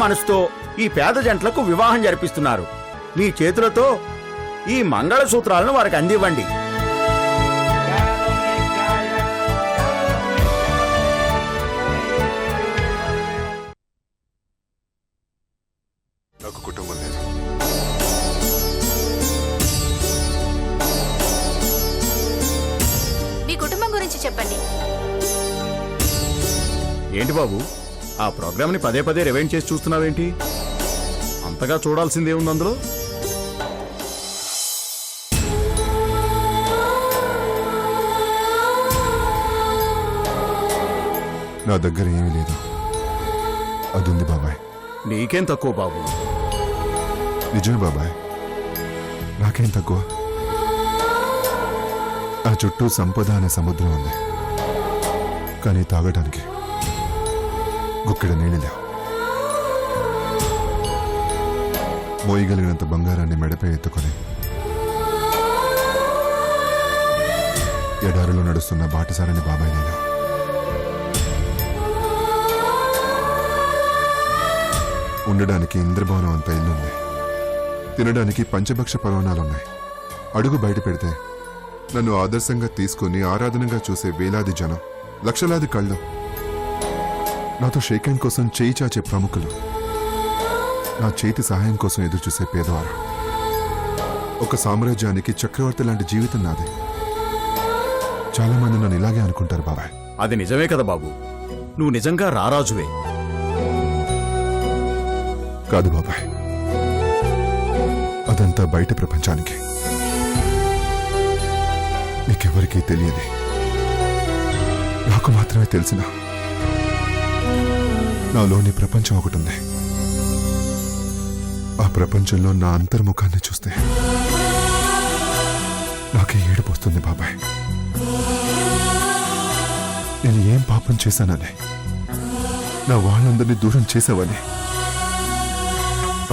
మనసుతో ఈ పేద జంటలకు వివాహం జరిపిస్తున్నారు. మీ చేతులతో ఈ మంగళసూత్రాలను వారికి అందివ్వండి. నాకు కుటుంబం లేదు. మీ కుటుంబం గురించి చెప్పండి. ఏంటి బాబు, ఆ ప్రోగ్రామ్ని పదే పదే రివైండ్ చేసి చూస్తున్నావేంటి? అంతగా చూడాల్సిందేముంది అందులో? నా దగ్గర ఏమీ లేదు. అది ఉంది బాబాయ్. నీకేం తక్కువ బాబు? నిజమే బాబాయ్, నాకేం తక్కువ. ఆ చుట్టూ సంపద అనే సముద్రం ఉంది, కానీ తాగడానికి గుక్కెడ నీళ్ళు లేవు. మోయగలిగినంత బంగారాన్ని మెడపై ఎత్తుకొని ఎడారిలో నడుస్తున్న బాటసారని బాబాయ్ నేను. ఉండడానికి ఇంద్రభవనం అంత ఇల్లుంది, తినడానికి పంచభక్ష పర్వణాలున్నాయి. అడుగు బయట పెడితే నన్ను ఆదర్శంగా తీసుకుని ఆరాధనగా చూసే వేలాది జనం, లక్షలాది కళ్ళు, నాతో షేక్ హ్యాండ్ కోసం చేయి చాచే ప్రముఖులు, నా చేతి సహాయం కోసం ఎదురు చూసే పేదవారు. ఒక సామ్రాజ్యానికి చక్రవర్తి లాంటి జీవితం నాది. చాలా మంది నన్ను ఇలాగే అనుకుంటారు బాబాయ్. అది నిజమే కదా బాబు, నువ్వు నిజంగా రారాజువే. కాదు బాబాయ్, అదంతా బయట ప్రపంచానికి, మీకెవరికీ తెలియదు. నాకు మాత్రమే తెలిసిన నాలోని ప్రపంచం ఒకటి ఉంది. ఆ ప్రపంచంలో నా అంతర్ముఖాన్ని చూస్తే నాకే ఏడుపు వస్తుంది బాబాయ్. నేను ఏం పాపం చేశానని, నా వాళ్ళందరినీ దూరం చేసావని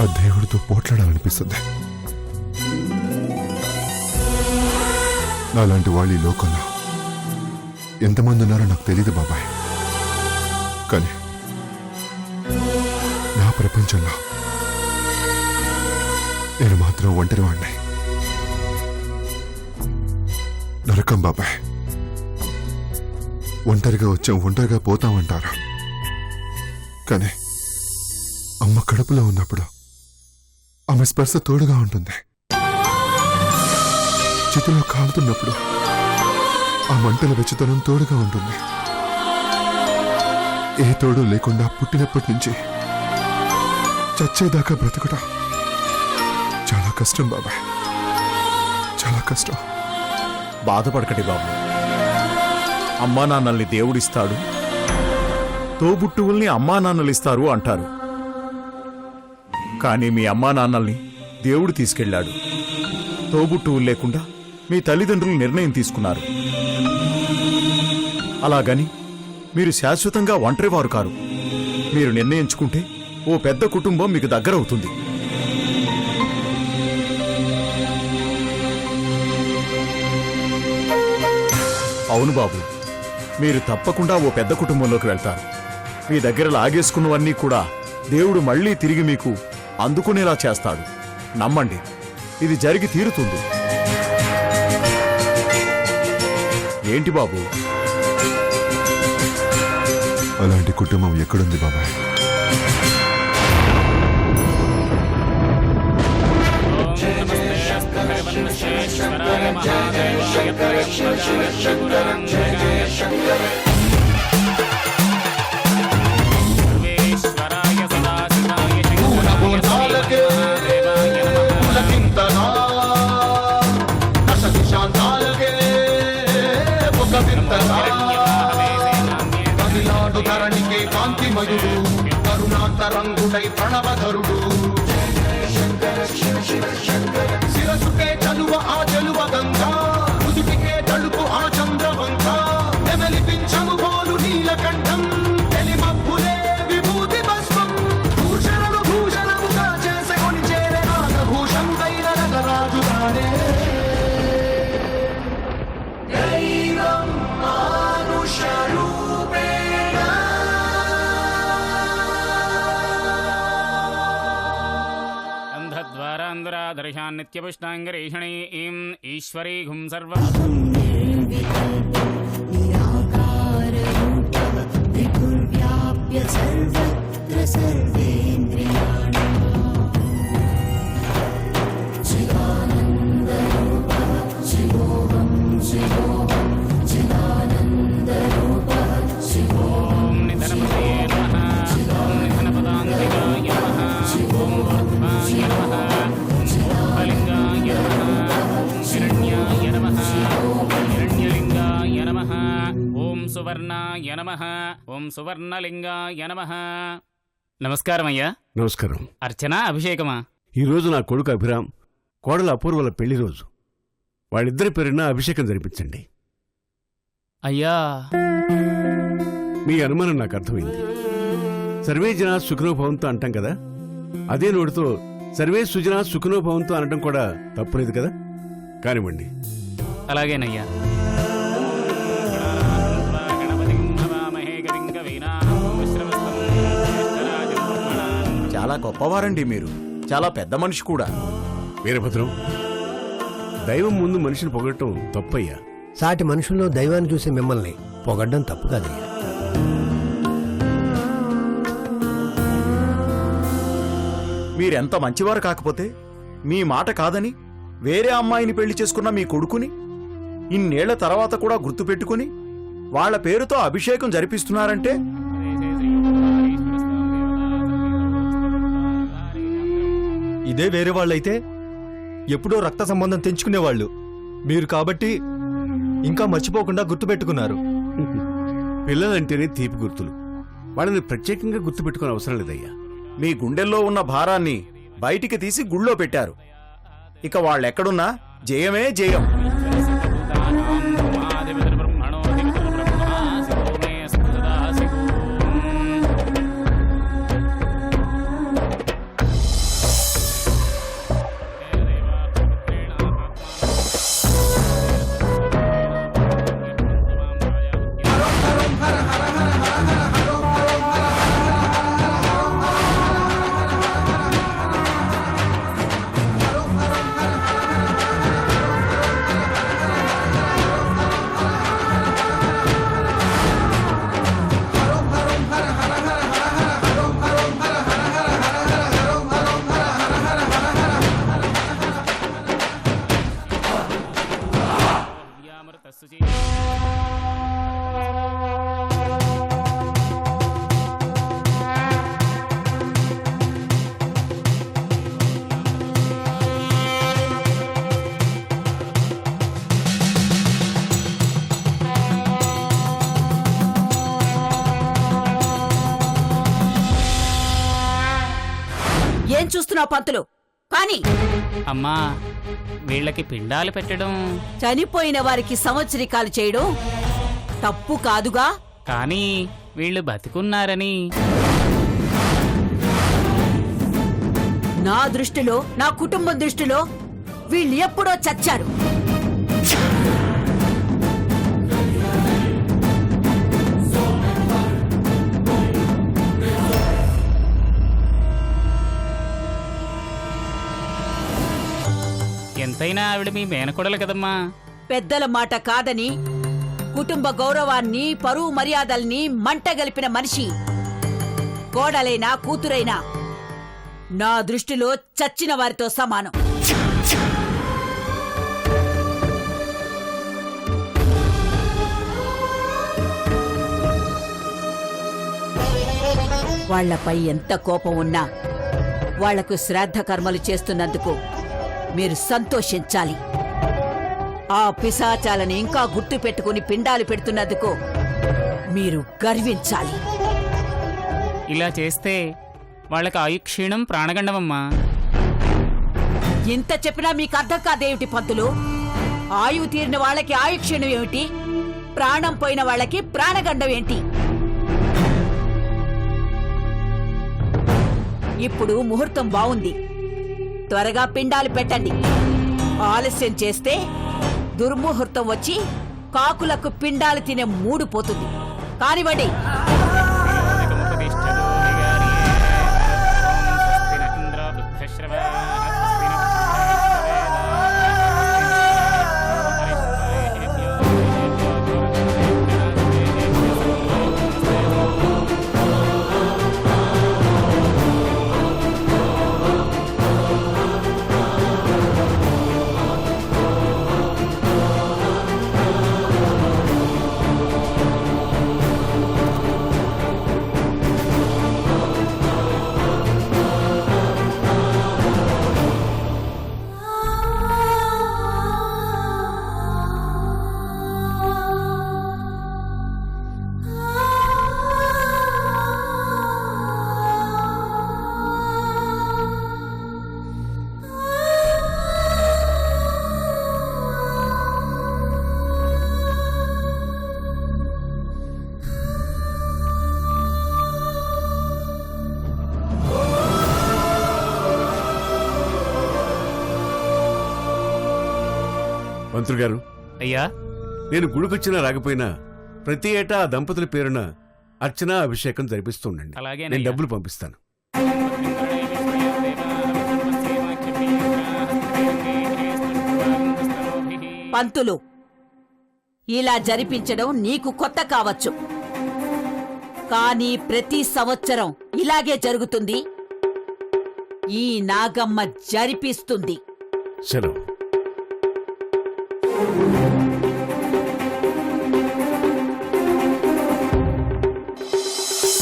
ఆ దేవుడితో పోట్లాడాలనిపిస్తుంది. నాలాంటి వాళ్ళు ఈ లోకంలో ఎంతమంది ఉన్నారో నాకు తెలియదు బాబాయ్, కానీ నా ప్రపంచంలో నేను మాత్రం ఒంటరి వాడిని. నరకం బాబాయ్. ఒంటరిగా వచ్చాం, ఒంటరిగా పోతామంటారు, కానీ అమ్మ కడుపులో ఉన్నప్పుడు ఆమె స్పర్శ తోడుగా ఉంటుంది. చేతిలో కాలుతున్నప్పుడు ఆ మంటల వెచ్చతనం తోడుగా ఉంటుంది. ఏ తోడు లేకుండా పుట్టినప్పటి నుంచి చచ్చేదాకా బ్రతకడం చాలా కష్టం బాబాయ్, చాలా కష్టం. బాధపడకటి బాబు, అమ్మా నాన్నల్ని దేవుడిస్తాడు, తోబుట్టువుల్ని అమ్మా నాన్నలిస్తారు అంటారు. కానీ మీ అమ్మా నాన్నల్ని దేవుడు తీసుకెళ్లాడు. తోబుట్టువులు లేకుండా మీ తల్లిదండ్రులు నిర్ణయం తీసుకున్నారు. అలాగని మీరు శాశ్వతంగా ఒంటరివారు కారు. మీరు నిర్ణయించుకుంటే ఓ పెద్ద కుటుంబం మీకు దగ్గరవుతుంది. అవును బాబు, మీరు తప్పకుండా ఓ పెద్ద కుటుంబంలోకి వెళ్తారు. మీ దగ్గర లాగేసుకున్నవన్నీ కూడా దేవుడు మళ్లీ తిరిగి మీకు అందుకునేలా చేస్తాడు. నమ్మండి, ఇది జరిగి తీరుతుంది. ఏంటి బాబు? అలాంటి కుటుంబం ఎక్కడుంది బాబాయ్? ధరణికే కాంతిమయుడు కరుణాంతరంగుడై ప్రణవధరుడు శిరసుకే చలువ ఆ చలువ గంగా ముదుటికే తడుపు ఆ చంద్రవంక నెమలిపించము పోలు నీలకంఠం తెలిమబ్బులే విభూతి భస్మం భూషణము భూషణముగా చేసుకొని చేరే నాగభూషణుడైన నగరాజు రానే దైవం మానుషరూపేణ दर्शान्नित्यपुष्टाङ्गरेषणीं ईश्वरी घुं सर्व विपुर्व्याप्य सर्वत्र सर्वेन्द्रियाणि चिदानन्दरूपः शिवोऽहं शिवोऽहं चिदानन्दरूपः शिवोऽहं निधनपतये नमः ॐ निधनपदान्तिकाय नमः ॐ वर्धमाय नमः ॐ लिङ्गाय नमः ॐ हिरण्याय नमः ॐ हिरण्यलिङ्गाय नमः ॐ सुवर्णाय नमः ॐ सुवर्णलिङ्गाय नमः నమస్కారమయ్యా. నమస్కారం. అర్చన అభిషేకమా? ఈరోజు నా కొడుకు అభిరామ్, కోడల అపూర్వల పెళ్లి రోజు. వాళ్ళిద్దరి పేరున అభిషేకం జరిపించండి. అయ్యా, మీ అనుమానం నాకు అర్థమైంది. సర్వే జనా సుఖనోభవంతో అంటాం కదా, అదే నోటితో సర్వే సుజనా సుఖనోభవంతో అనడం కూడా తప్పులేదు కదా. కానివ్వండి. అలాగేనయ్యా. చాలా గొప్పవారండి మీరు, చాలా పెద్ద మనిషి కూడా. వీరభద్రం, దైవం ముందు మనిషిని పొగడటం తప్పయ్యా. సాటి మనుషుల్లో దైవాన్ని చూసే మిమ్మల్ని పొగడ్డం తప్పు కాదయ్యా. మీరెంత మంచివారు కాకపోతే మీ మాట కాదని వేరే అమ్మాయిని పెళ్లి చేసుకున్న మీ కొడుకుని ఇన్నేళ్ల తర్వాత కూడా గుర్తుపెట్టుకుని వాళ్ల పేరుతో అభిషేకం జరిపిస్తున్నారంటే ఇదే వేరే వాళ్ళైతే ఎప్పుడో రక్త సంబంధం తెంచుకునేవాళ్ళు. మీరు కాబట్టి ఇంకా మర్చిపోకుండా గుర్తుపెట్టుకున్నారు. పిల్లలంటేనే తీపి గుర్తులు, వాళ్ళని ప్రత్యేకంగా గుర్తుపెట్టుకునే అవసరం లేదయ్యా. మీ గుండెల్లో ఉన్న భారాన్ని బయటికి తీసి గుళ్ళో పెట్టారు. ఇక వాళ్ళెక్కడున్నా జయమే జయం. ఏం చూస్తున్నావు పంతులు? కానీ అమ్మా, వీళ్ళకి పిండాలు పెట్టడం, చనిపోయిన వారికి సంవత్సరికాలు చేయడం తప్పు కాదుగా. కానీ వీళ్ళు బతికున్నారని నా దృష్టిలో, నా కుటుంబం దృష్టిలో వీళ్ళు ఎప్పుడో చచ్చారు. ఎంతైనా ఆవిడ మీ మేనకోడలు కదమ్మా. పెద్దల మాట కాదని కుటుంబ గౌరవాన్ని, పరువు మర్యాదల్ని మంటగలిపిన మనిషి కోడలైనా కూతురైనా నా దృష్టిలో చచ్చిన వారితో సమానం. వాళ్లపై ఎంత కోపం ఉన్నా వాళ్లకు శ్రాద్ధ కర్మలు చేస్తున్నందుకు మీరు సంతోషించాలి. ఆ పిశాచాలను ఇంకా గుర్తు పెట్టుకుని పిండాలు పెడుతున్నందుకు మీరు గర్వించాలి. ఇలా చేస్తే వాళ్ళకి ఆయుక్షీణం, ప్రాణగండమమ్మా. ఇంత చెప్పినా మీకు అర్థం కాదేమిటి పంతులు? ఆయువు తీరిన వాళ్ళకి ఆయుక్షీణం ఏమిటి? ప్రాణం పోయిన వాళ్ళకి ప్రాణగండం ఏంటి? ఇప్పుడు ముహూర్తం బావుంది, త్వరగా పిండాలు పెట్టండి. ఆలస్యం చేస్తే దుర్ముహూర్తం వచ్చి కాకులకు పిండాలు తినే మూడు పోతుంది. కానివ్వండి. మంత్రి గారు, అయ్యా నేను గుడికొచ్చినా రాకపోయినా ప్రతి ఏటా ఆ దంపతుల పేరున అర్చన అభిషేకం జరిపిస్తుండండి. అలాగేనయ్యా. నేను డబ్బులు పంపిస్తాను. పంతులు, ఇలా జరిపించడం నీకు కొత్త కావచ్చు, కానీ ప్రతి సంవత్సరం ఇలాగే జరుగుతుంది. ఈ నాగమ్మ జరిపిస్తుంది. సెలవు.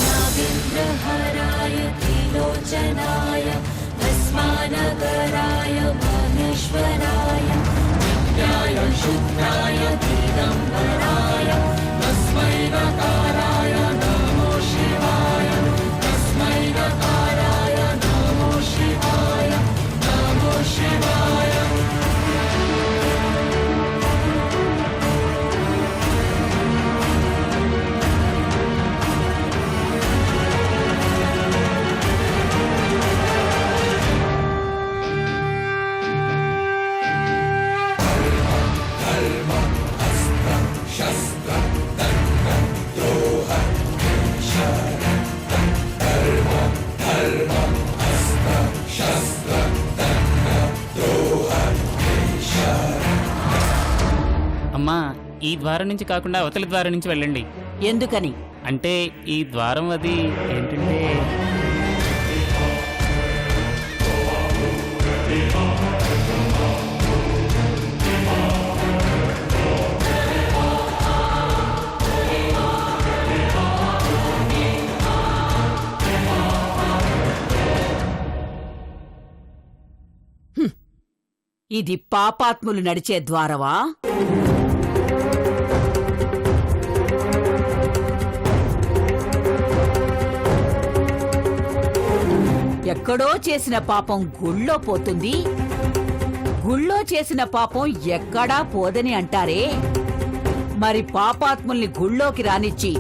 नागेन्द्रहराय त्रिलोचनाय भस्मानगराय महेश्वराय नित्याय शुद्धाय दिगम्बराय तस्मै नकाराय नमो शिवाय तस्मै नकाराय नमो शिवाय नमो शिवाय. అమ్మా, ఈ ద్వారం నుంచి కాకుండా అవతలి ద్వారం నుంచి వెళ్ళండి. ఎందుకని? అంటే ఈ ద్వారం అది ఏంటంటే ఇది పాపాత్ములు నడిచే ద్వారవా? ఎక్కడో చేసిన పాపం గుళ్ళో పోతుంది, గుళ్ళో చేసిన పాపం ఎక్కడా పోదని అంటారే. మరి పాపాత్ముల్ని గుళ్ళోకి రానిచ్చి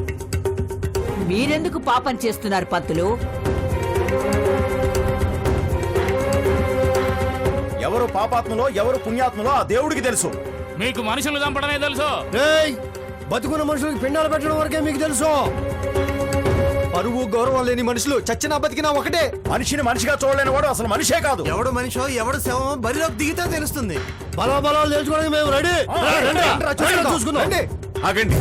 మీరెందుకు పాపం చేస్తున్నారు పంతులు? ఎవరు పాపాత్ములో ఎవరు పుణ్యాత్ములో ఆ దేవుడికి తెలుసు. మీకు మనుషులు చంపడమే తెలుసు. బతుకున్న మనుషులకు పిండాలు పెట్టడం వరకే మీకు తెలుసు. పరువు గౌరవం లేని మనుషులు చచ్చినా బతికినా ఒకటే. మనిషిని మనిషిగా చూడలేని వాడు అసలు మనిషే కాదు. ఎవడు మనిషో ఎవడు శవం బరిలోకి దిగితే తెలుస్తుంది. బలాబలాలు తెలుసుకోవడానికి మేము రెడీ. చూసుకుందాం. ఆగండి.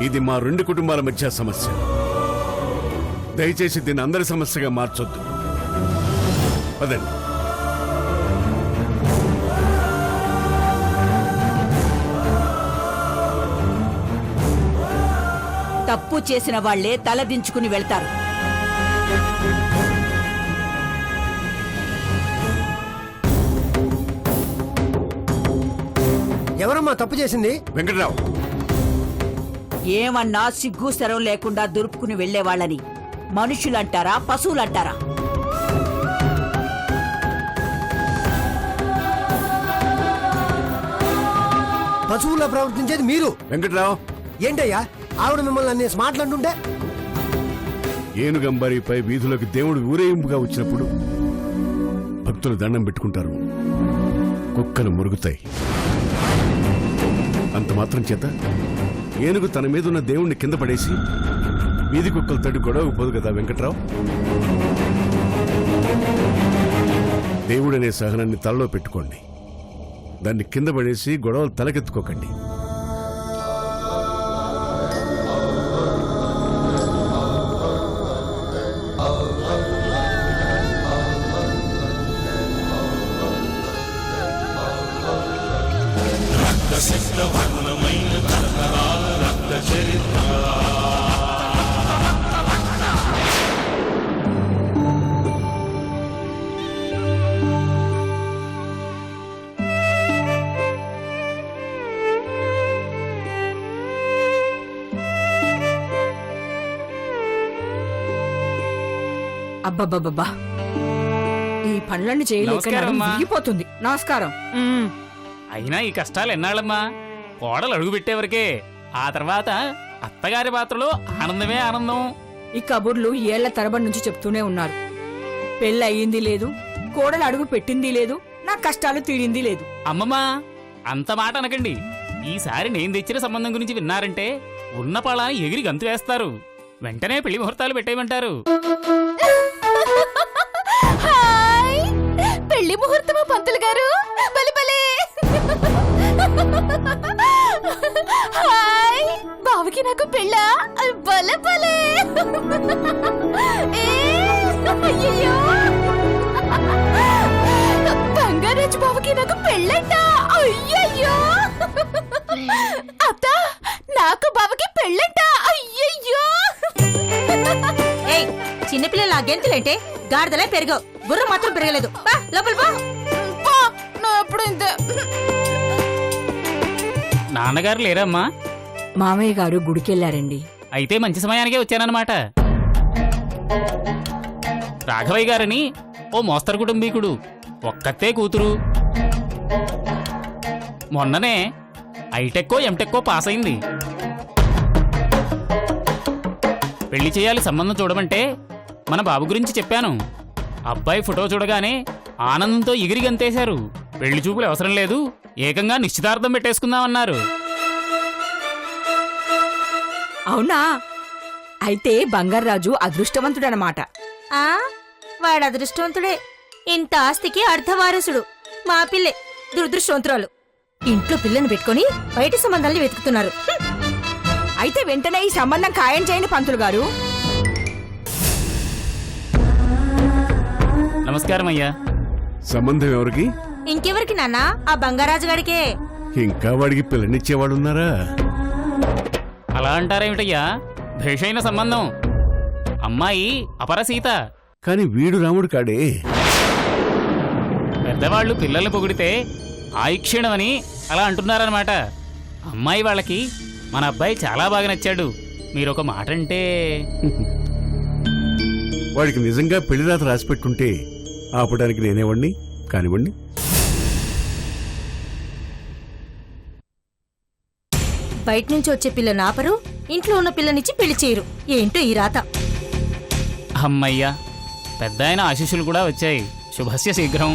ఇది మా రెండు కుటుంబాల మధ్య సమస్య. దయచేసి దీన్ని అందరి సమస్యగా మార్చొద్దు. పదండి. తప్పు చేసిన వాళ్లే తలదించుకుని వెళ్తారు. ఎవరమ్మా తప్పు చేసింది? వెంకటరావు. ఏమన్నా సిగ్గు శరం లేకుండా దురుపుకుని వెళ్లేవాళ్ళని మనుషులంటారా, పశువులంటారా? పశువుల్లో ప్రవర్తించేది మీరు. వెంకటరావు. ఏంటయ్యా ఆవిడ మిమ్మల్ని అన్ని మాట్లాడుతుంటే? ఏనుగంబారిపై వీధులకు దేవుడు ఊరేగింపుగా వచ్చినప్పుడు భక్తులు దండం పెట్టుకుంటారు, కుక్కలు మురుగుతాయి. అంత మాత్రం చేత ఏనుగు తన మీదున్న దేవుణ్ణి కింద పడేసి వీధి కుక్కలతోటి గొడవకు పోదు కదా వెంకట్రావు. దేవుడనే సహనాన్ని తలలో పెట్టుకోండి. దాన్ని కింద పడేసి గొడవలు తలకెత్తుకోకండి. అబ్బబ్బబ్బా, ఈ పనులన్నీ చేయలేక నమస్కారం నడుము అమ్మా. విరిగిపోతుంది. నమస్కారం. అయినా ఈ కష్టాలు ఎన్నాళ్ళమ్మా? కోడలు అడుగు పెట్టేవరకే ఆ తర్వాత అత్తగారి పాత్రలో ఆనందమే ఆనందం. ఈ కబుర్లు ఏళ్ల తరబడి నుంచి చెప్తూనే ఉన్నారు. పెళ్ళి అయ్యింది లేదు, కోడలు అడుగు పెట్టింది లేదు, నా కష్టాలు తీరింది లేదు. అమ్మమ్మా, అంత మాట అనకండి. ఈసారి నేను తెచ్చిన సంబంధం గురించి విన్నారంటే ఉన్న పళాన్ని ఎగిరి గంతు వేస్తారు. వెంటనే పెళ్లి ముహూర్తాలు పెట్టేయమంటారు. పెళ్లి ముహూర్తమా పంతులు గారు? బలి బలి. హాయ్, బావకి నాకు పెళ్ళా? బలే బలే. అయ్యయ్యో, బంగారాజు బావకి నాకు పెళ్ళంట. అయ్యయ్యో, అత్త నాకు బావకి పెళ్ళంట. అయ్యయ్యో. చిన్నపిల్లల గెంతులేంటే గాడిదలే పెరిగావు, బుర్ర మాత్రం పెరగలేదు. లోపల ఎప్పుడు ఇంతే. నాన్నగారు లేరమ్మా? మామయ్య గారు గుడికెళ్లారండి. అయితే మంచి సమయానికే వచ్చానన్నమాట. రాఘవయ్య గారని ఓ మోస్తరు కుటుంబీకుడు, ఒక్కతే కూతురు. మొన్ననే ఐటెక్కో ఎంటెక్కో పాస్ అయింది. పెళ్లి చేయాలి, సంబంధం చూడమంటే మన బాబు గురించి చెప్పాను. అబ్బాయి ఫోటో చూడగానే ఆనందంతో ఎగిరి గంతేశారు. పెళ్లి చూపులు అవసరం లేదు, ఏకంగా నిశ్చితార్థం పెట్టేసుకుందామన్నారు. అవునా? అయితే బంగారాజు అదృష్టవంతుడనమాట. వాడు అదృష్టవంతుడే. ఇంత ఆస్తికి అర్ధవారసుడు. మా పిల్లే దురదృష్టవంతురాలు. ఇంట్లో పిల్లని పెట్టుకుని బయట సంబంధాలు వెతుకుతున్నారు. అయితే వెంటనే ఈ సంబంధం ఖాయం చేయండి పంతులు గారు. నమస్కారం అయ్యా. సంబంధం ఎవరికి? ఇంకెవరికి నాన్న? ఆ బంగారాజు గాడికే. ఇంకా వాడికి పిల్లనిచ్చేవాడున్నారా? అలా అంటారేమిటయ్యా? భేషైన సంబంధం. అమ్మాయి అపరసీత. కాని వీడు రాముడు కాడే. పెద్దవాళ్లు పిల్లల్ని పొగిడితే ఆయుక్షీణమని అలా అంటున్నారనమాట. అమ్మాయి వాళ్ళకి మన అబ్బాయి చాలా బాగా నచ్చాడు. మీరొక మాట అంటే. వాడికి నిజంగా పెళ్లి రాత రాసిపెట్టుంటే ఆపడానికి నేనేవాడిని. కానివ్వండి. బయట నుంచి వచ్చే పిల్లని ఆపరు, ఇంట్లో ఉన్న పిల్లనిచ్చి పెళ్లి చేయరు. ఏంటో ఈ రాత. అమ్మయ్యా, పెద్ద ఆయన ఆశీస్సులు కూడా వచ్చాయి. శుభస్య శీఘ్రం.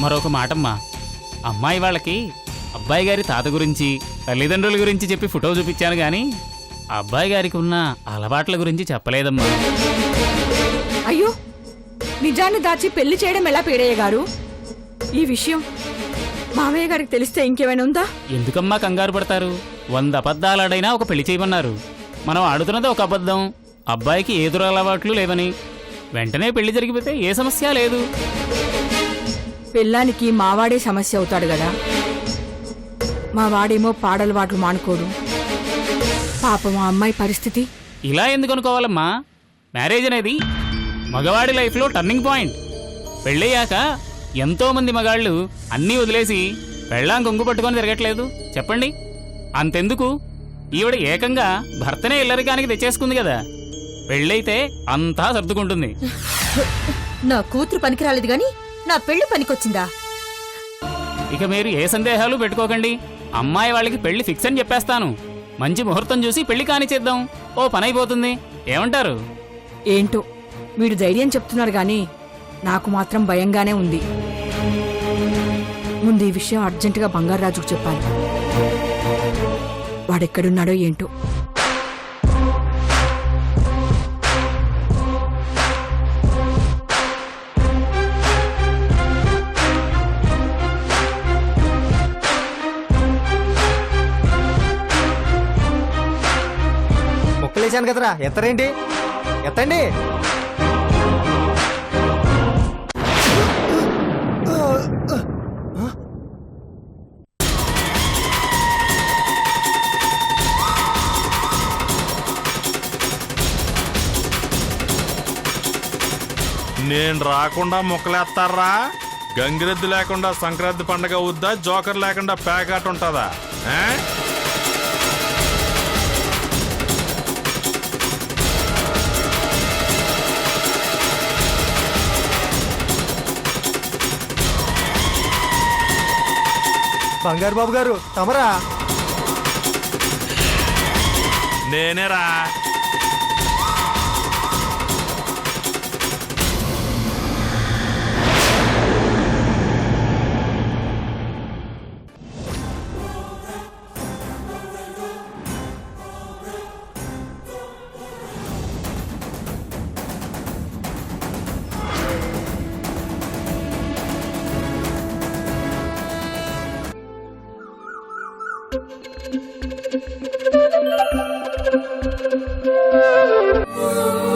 మరొక మాటమ్మా, అమ్మాయి వాళ్ళకి అబ్బాయి గారి తాత గురించి, తల్లిదండ్రుల గురించి చెప్పి ఫోటో చూపించాను గాని అబ్బాయి గారికి ఉన్న అలవాట్ల గురించి చెప్పలేదమ్మా. అయ్యో, నిజాన్ని దాచి పెళ్లి చేయడం ఎలా పీడయ్య గారు? ఈ విషయం మామయ్య గారికి తెలిస్తే ఇంకేమైనా ఉందా? ఎందుకమ్మా కంగారు పడతారు? 100 అబద్ధాలాడైనా ఒక పెళ్లి చేయమన్నారు. మనం ఆడుతున్నది ఒక అబద్ధం. అబ్బాయికి ఏ దురలవాట్లు లేవని. వెంటనే పెళ్లి జరిగిపోతే ఏ సమస్య లేదు. పెళ్ళానికి మావాడే సమస్య అవుతాడు గదా. మా వాడేమో పాడలవాట్లు మానుకోడు. పాపం ఆ అమ్మాయి పరిస్థితి. ఇలా ఎందుకు అనుకోవాలమ్మా? మ్యారేజ్ అనేది మగవాడి లైఫ్లో టర్నింగ్ పాయింట్. పెళ్ళయ్యాక ఎంతో మంది మగాళ్ళు అన్నీ వదిలేసి పెళ్ళాం కొంగు పట్టుకొని తిరగట్లేదు చెప్పండి. అంతెందుకు, ఈవిడ ఏకంగా భర్తనే ఇల్లరికానికి తెచ్చేసుకుంది కదా. పెళ్ళైతే అంతా సర్దుకుంటుంది. నా కూతురు పనికిరాలేదు గాని నా పెళ్లి పనికొచ్చిందా? ఇక మీరు ఏ సందేహాలు పెట్టుకోకండి. అమ్మాయి వాళ్ళకి పెళ్లి ఫిక్స్ అని చెప్పేస్తాను. మంచి ముహూర్తం చూసి పెళ్లి కానిచేద్దాం. ఓ పనైపోతుంది. ఏమంటారు? ఏంటో వీడు ధైర్యం చెప్తున్నారు గాని నాకు మాత్రం భయంగానే ఉంది. ముందు ఈ విషయం అర్జెంటుగా బంగారాజుకు చెప్పాలి. వాడెక్కడున్నాడో ఏంటో. మొక్కలేశాను కదరా, ఎత్తరేంటి? ఎత్తండి. నేను రాకుండా మొక్కలేస్తారా? గంగిరెద్దు లేకుండా సంక్రాంతి పండగ అవుద్దా? జోకర్ లేకుండా పేకాట ఉంటుందా? బంగారు బాబు గారు తమరా? నేనేరా. Oh